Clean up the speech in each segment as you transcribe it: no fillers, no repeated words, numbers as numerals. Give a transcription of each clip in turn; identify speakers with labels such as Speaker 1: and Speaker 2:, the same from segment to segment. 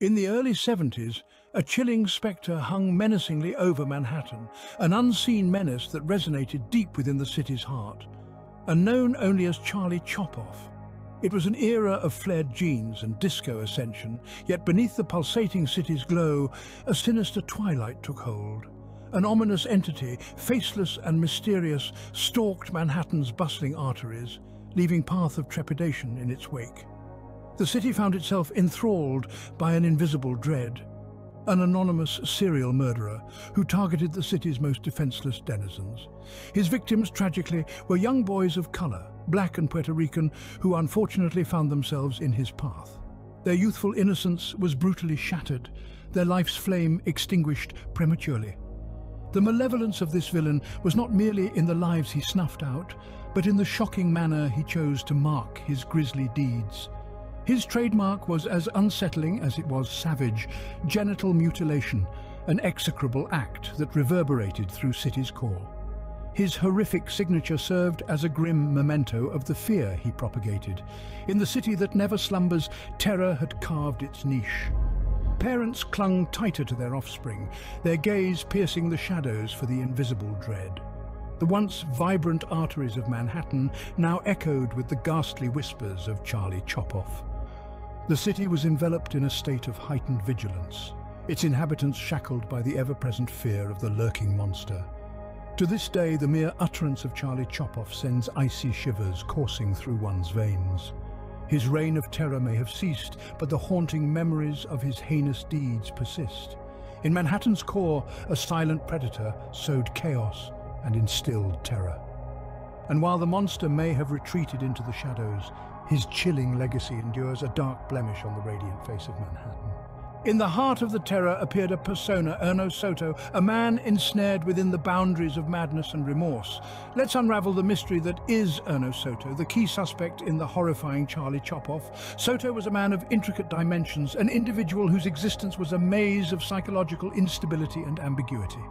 Speaker 1: In the early 70s, a chilling spectre hung menacingly over Manhattan, an unseen menace that resonated deep within the city's heart, and known only as Charlie Chop-Off. It was an era of flared jeans and disco ascension, yet beneath the pulsating city's glow, a sinister twilight took hold. An ominous entity, faceless and mysterious, stalked Manhattan's bustling arteries, leaving path of trepidation in its wake. The city found itself enthralled by an invisible dread, an anonymous serial murderer who targeted the city's most defenseless denizens. His victims, tragically, were young boys of color, black and Puerto Rican, who unfortunately found themselves in his path. Their youthful innocence was brutally shattered, their life's flame extinguished prematurely. The malevolence of this villain was not merely in the lives he snuffed out, but in the shocking manner he chose to mark his grisly deeds. His trademark was as unsettling as it was savage: genital mutilation, an execrable act that reverberated through city's core. His horrific signature served as a grim memento of the fear he propagated. In the city that never slumbers, terror had carved its niche. Parents clung tighter to their offspring, their gaze piercing the shadows for the invisible dread. The once vibrant arteries of Manhattan now echoed with the ghastly whispers of Charlie Chop-Off. The city was enveloped in a state of heightened vigilance, its inhabitants shackled by the ever-present fear of the lurking monster. To this day, the mere utterance of Charlie Chop-Off sends icy shivers coursing through one's veins. His reign of terror may have ceased, but the haunting memories of his heinous deeds persist. In Manhattan's core, a silent predator sowed chaos and instilled terror. And while the monster may have retreated into the shadows, his chilling legacy endures, a dark blemish on the radiant face of Manhattan. In the heart of the terror appeared a persona, Erno Soto, a man ensnared within the boundaries of madness and remorse. Let's unravel the mystery that is Erno Soto, the key suspect in the horrifying Charlie Chop-Off. Soto was a man of intricate dimensions, an individual whose existence was a maze of psychological instability and ambiguity.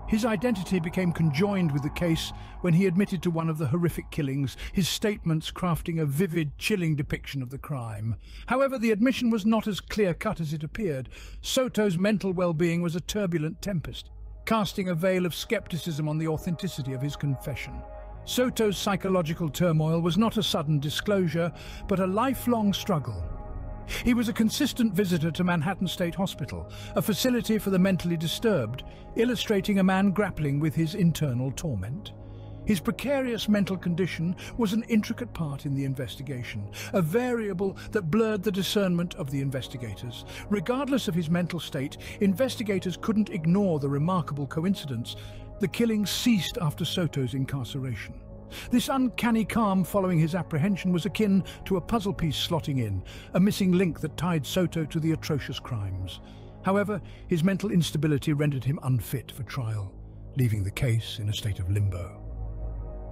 Speaker 1: His identity became conjoined with the case when he admitted to one of the horrific killings, his statements crafting a vivid, chilling depiction of the crime. However, the admission was not as clear-cut as it appeared. Soto's mental well-being was a turbulent tempest, casting a veil of skepticism on the authenticity of his confession. Soto's psychological turmoil was not a sudden disclosure, but a lifelong struggle. He was a consistent visitor to Manhattan State Hospital, a facility for the mentally disturbed, illustrating a man grappling with his internal torment. His precarious mental condition was an intricate part in the investigation, a variable that blurred the discernment of the investigators. Regardless of his mental state, investigators couldn't ignore the remarkable coincidence: the killing ceased after Soto's incarceration. This uncanny calm following his apprehension was akin to a puzzle piece slotting in, a missing link that tied Soto to the atrocious crimes. However, his mental instability rendered him unfit for trial, leaving the case in a state of limbo.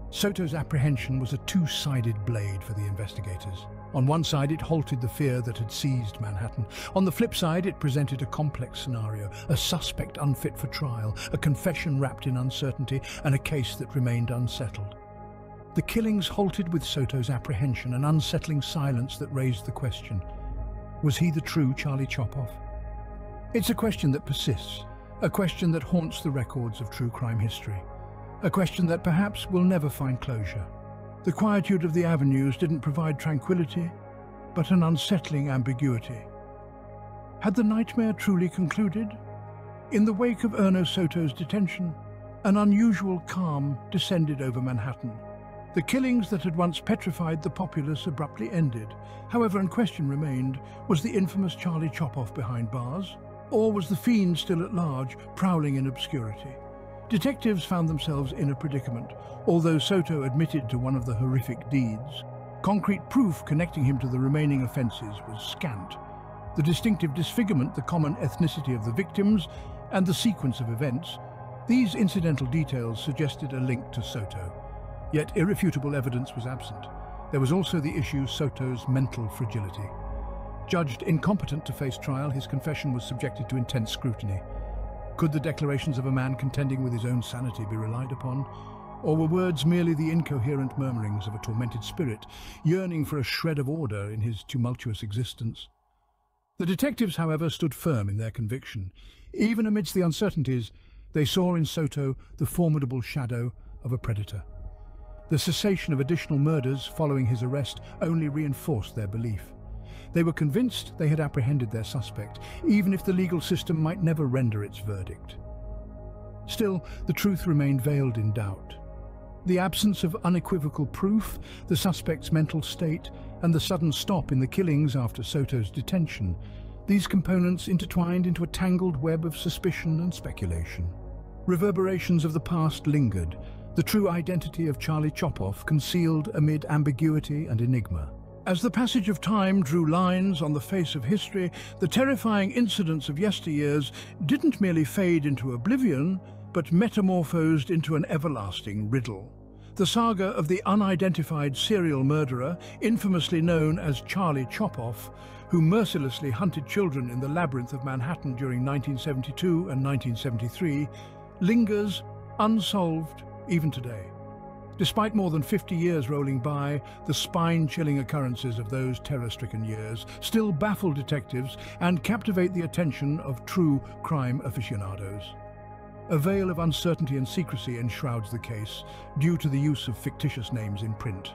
Speaker 1: Soto's apprehension was a two-sided blade for the investigators. On one side, it halted the fear that had seized Manhattan. On the flip side, it presented a complex scenario: a suspect unfit for trial, a confession wrapped in uncertainty, and a case that remained unsettled. The killings halted with Soto's apprehension, an unsettling silence that raised the question: was he the true Charlie Chop-Off? It's a question that persists, a question that haunts the records of true crime history, a question that perhaps will never find closure. The quietude of the avenues didn't provide tranquility, but an unsettling ambiguity. Had the nightmare truly concluded? In the wake of Erno Soto's detention, an unusual calm descended over Manhattan. The killings that had once petrified the populace abruptly ended. However, a question remained: was the infamous Charlie Chop-Off behind bars? Or was the fiend still at large, prowling in obscurity? Detectives found themselves in a predicament. Although Soto admitted to one of the horrific deeds, concrete proof connecting him to the remaining offences was scant. The distinctive disfigurement, the common ethnicity of the victims, and the sequence of events, these incidental details suggested a link to Soto. Yet irrefutable evidence was absent. There was also the issue: Soto's mental fragility. Judged incompetent to face trial, his confession was subjected to intense scrutiny. Could the declarations of a man contending with his own sanity be relied upon? Or were words merely the incoherent murmurings of a tormented spirit, yearning for a shred of order in his tumultuous existence? The detectives, however, stood firm in their conviction. Even amidst the uncertainties, they saw in Soto the formidable shadow of a predator. The cessation of additional murders following his arrest only reinforced their belief. They were convinced they had apprehended their suspect, even if the legal system might never render its verdict. Still, the truth remained veiled in doubt. The absence of unequivocal proof, the suspect's mental state, and the sudden stop in the killings after Soto's detention, these components intertwined into a tangled web of suspicion and speculation. Reverberations of the past lingered, the true identity of Charlie Chopoff concealed amid ambiguity and enigma. As the passage of time drew lines on the face of history, the terrifying incidents of yesteryears didn't merely fade into oblivion, but metamorphosed into an everlasting riddle. The saga of the unidentified serial murderer, infamously known as Charlie Chopoff, who mercilessly hunted children in the labyrinth of Manhattan during 1972 and 1973, lingers unsolved even today. Despite more than 50 years rolling by, the spine-chilling occurrences of those terror-stricken years still baffle detectives and captivate the attention of true crime aficionados. A veil of uncertainty and secrecy enshrouds the case, due to the use of fictitious names in print.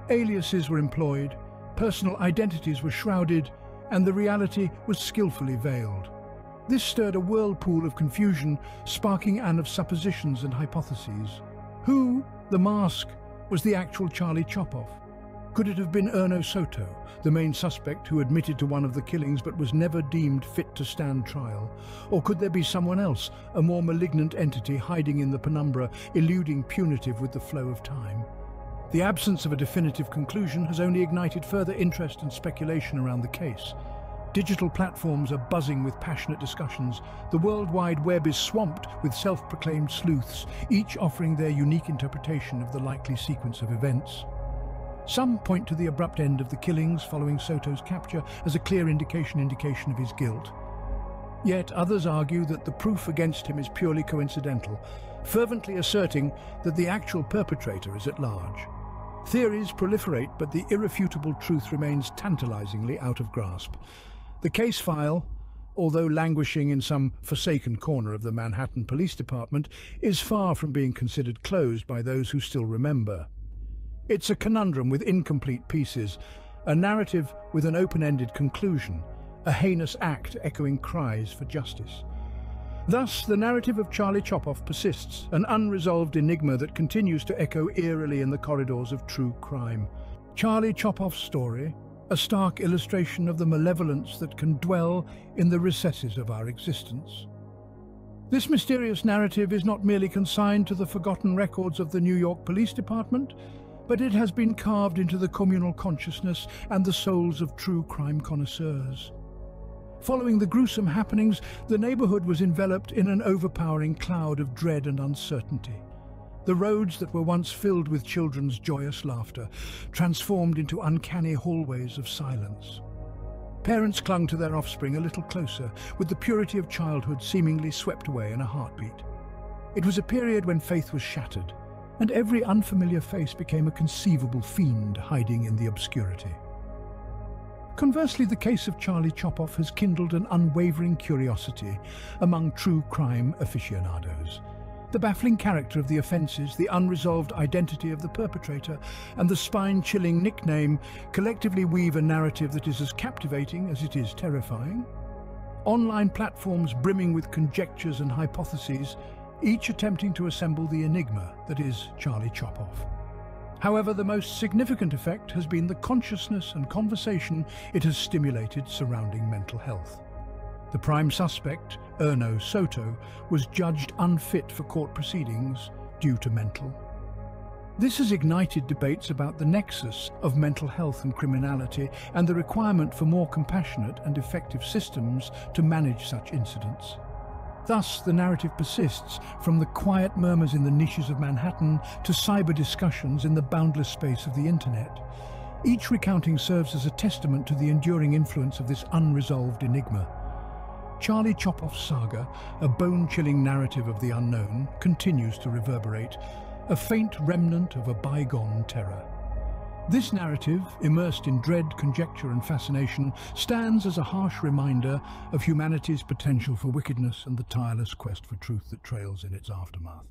Speaker 1: Aliases were employed, personal identities were shrouded, and the reality was skillfully veiled. This stirred a whirlpool of confusion, sparking an of suppositions and hypotheses. Who, the mask, was the actual Charlie Chopoff? Could it have been Erno Soto, the main suspect who admitted to one of the killings but was never deemed fit to stand trial? Or could there be someone else, a more malignant entity hiding in the penumbra, eluding punitive with the flow of time? The absence of a definitive conclusion has only ignited further interest and speculation around the case. Digital platforms are buzzing with passionate discussions. The World Wide Web is swamped with self-proclaimed sleuths, each offering their unique interpretation of the likely sequence of events. Some point to the abrupt end of the killings following Soto's capture as a clear indication of his guilt. Yet others argue that the proof against him is purely coincidental, fervently asserting that the actual perpetrator is at large. Theories proliferate, but the irrefutable truth remains tantalizingly out of grasp. The case file, although languishing in some forsaken corner of the Manhattan Police Department, is far from being considered closed by those who still remember. It's a conundrum with incomplete pieces, a narrative with an open-ended conclusion, a heinous act echoing cries for justice. Thus, the narrative of Charlie Chopoff persists, an unresolved enigma that continues to echo eerily in the corridors of true crime. Charlie Chopoff's story, a stark illustration of the malevolence that can dwell in the recesses of our existence. This mysterious narrative is not merely consigned to the forgotten records of the New York Police Department, but it has been carved into the communal consciousness and the souls of true crime connoisseurs. Following the gruesome happenings, the neighborhood was enveloped in an overpowering cloud of dread and uncertainty. The roads that were once filled with children's joyous laughter transformed into uncanny hallways of silence. Parents clung to their offspring a little closer, with the purity of childhood seemingly swept away in a heartbeat. It was a period when faith was shattered, and every unfamiliar face became a conceivable fiend hiding in the obscurity. Conversely, the case of Charlie Chopoff has kindled an unwavering curiosity among true crime aficionados. The baffling character of the offences, the unresolved identity of the perpetrator, and the spine-chilling nickname collectively weave a narrative that is as captivating as it is terrifying. Online platforms brimming with conjectures and hypotheses, each attempting to assemble the enigma that is Charlie Chopoff. However, the most significant effect has been the consciousness and conversation it has stimulated surrounding mental health. The prime suspect, Erno Soto, was judged unfit for court proceedings due to mental. This has ignited debates about the nexus of mental health and criminality and the requirement for more compassionate and effective systems to manage such incidents. Thus, the narrative persists, from the quiet murmurs in the niches of Manhattan to cyber discussions in the boundless space of the internet. Each recounting serves as a testament to the enduring influence of this unresolved enigma. Charlie Chopoff's saga, a bone-chilling narrative of the unknown, continues to reverberate, a faint remnant of a bygone terror. This narrative, immersed in dread, conjecture and fascination, stands as a harsh reminder of humanity's potential for wickedness and the tireless quest for truth that trails in its aftermath.